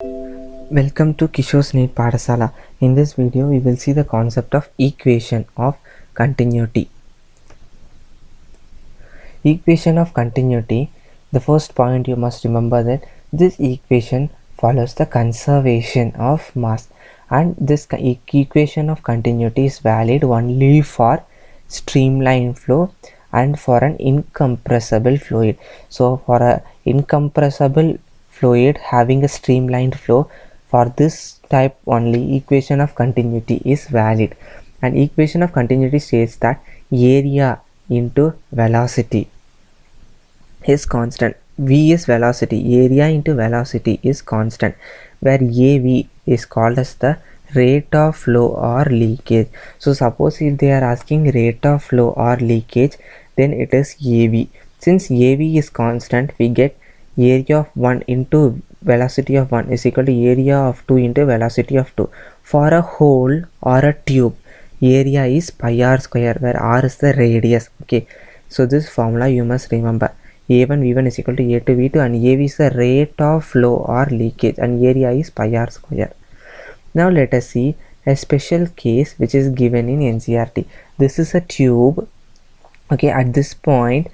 Welcome to Kishore's NEET Padasala. In this video, we will see the concept of equation of continuity. Equation of continuity. The first point you must remember that this equation follows the conservation of mass, and this equation of continuity is valid only for streamline flow and for an incompressible fluid. So for a incompressible fluid having a streamlined flow, for this type only equation of continuity is valid. And equation of continuity states that area into velocity is constant. V is velocity, area into velocity is constant, where AV is called as the rate of flow or leakage. So suppose if they are asking rate of flow or leakage, then it is AV. Since AV is constant, we get area of 1 into velocity of 1 is equal to area of 2 into velocity of 2. For a hole or a tube, area is pi r square, where r is the radius. Okay, so this formula you must remember. A1 V1 is equal to A2 V2, and AV is the rate of flow or leakage, and area is pi r square. Now let us see a special case which is given in NCERT. This is a tube. Okay, at this point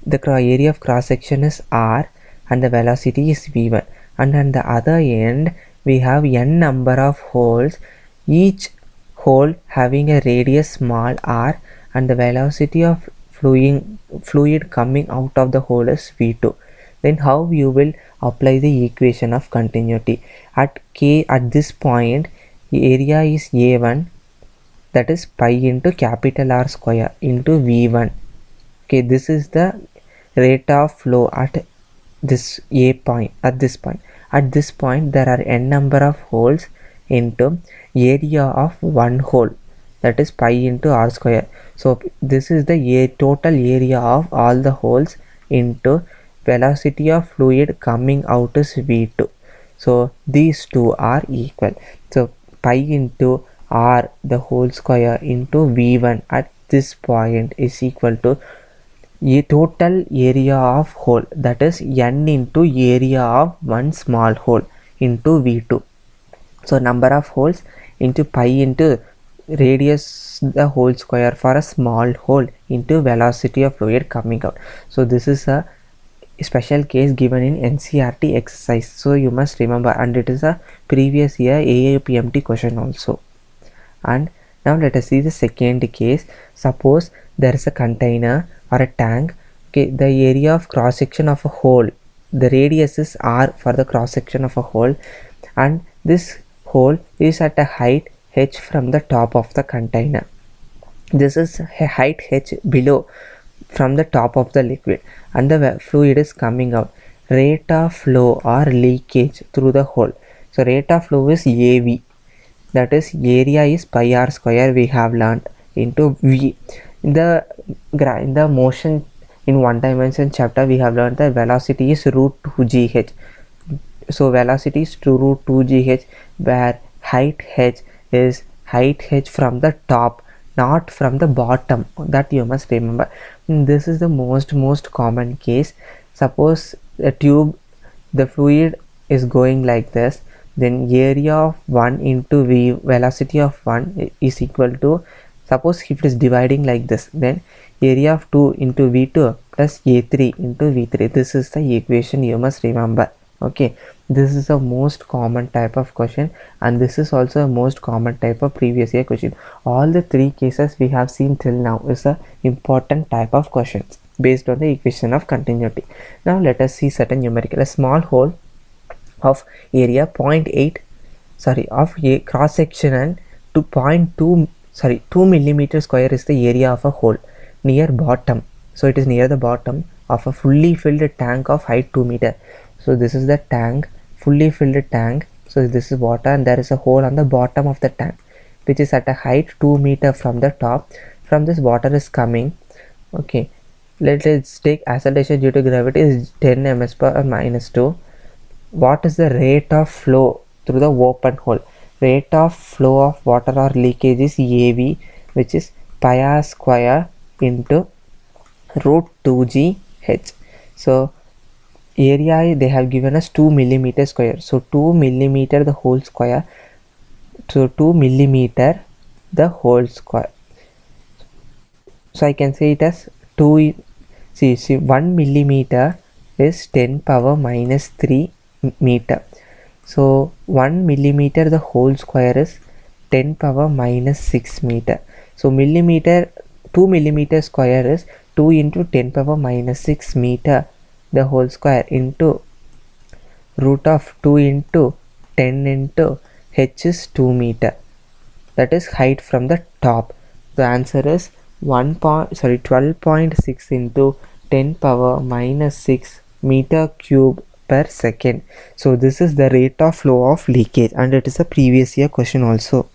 the area of cross section is r and the velocity is v1, and on the other end we have n number of holes, each hole having a radius small r, and the velocity of fluid coming out of the hole is v2. Then how you will apply the equation of continuity? At this point, the area is a1, that is pi into capital R square into v1. Okay, this is the rate of flow at this point. At this point there are n number of holes into area of one hole, that is pi into r square. So this is the total area of all the holes into velocity of fluid coming out is v2. So these two are equal. So pi into r the whole square into v1 at this point is equal to a total area of hole, that is n into area of one small hole into v2. So number of holes into pi into radius the whole square for a small hole into velocity of fluid coming out. So this is a special case given in NCERT exercise, so you must remember, and it is a previous year AIPMT question also. And now let us see the second case. Suppose there is a container or a tank. Okay, the area of cross section of a hole, the radius is r for the cross section of a hole, and this hole is at a height h from the top of the container. This is a height h below from the top of the liquid, and the fluid is coming out. Rate of flow or leakage through the hole. So rate of flow is AV, that is area is pi r square, we have learnt, into V. In the motion in one dimension chapter we have learnt that velocity is root 2 gh. So velocity is to root 2 gh, where height h is height h from the top, not from the bottom. That you must remember. This is the most common case. Suppose a tube, the fluid is going like this, then area of 1 into v, velocity of 1 is equal to, suppose if it is dividing like this, then area of 2 into v2 plus a3 into v3. This is the equation you must remember. Okay, this is the most common type of question, and this is also a most common type of previous year question. All the three cases we have seen till now is a important type of questions based on the equation of continuity. Now let us see certain numerical. A small hole of area 0.8 of a cross section and 2 millimeter square is the area of a hole near bottom. So it is near the bottom of a fully filled tank of height 2 meter. So this is the tank, fully filled tank. So this is water, and there is a hole on the bottom of the tank which is at a height 2 meter from the top. From this water is coming. Okay, let's take acceleration due to gravity is 10 ms per minus 2. What is the rate of flow through the open hole? Rate of flow of water or leakage is AV, which is pi r square into root 2 g h. So area they have given us 2 millimeter square, so 2 millimeter the whole square, so 2 millimeter the whole square, so I can say it as 2, see 1 millimeter is 10 power minus 3 meter, so 1 millimeter the whole square is 10 power minus 6 meter, so millimeter 2 millimeter square is 2 into 10 power minus 6 meter the whole square into root of 2 into 10 into h is 2 meter, that is height from the top. The answer is 12.6 into 10 power minus 6 meter cube per second. So this is the rate of flow of leakage, and it is a previous year question also.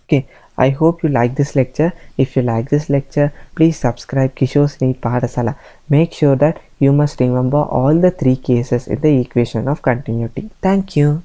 Okay, I hope you like this lecture. If you like this lecture, please subscribe Kishore's NEET Pathasala. Make sure that you must remember all the 3 cases in the equation of continuity. Thank you.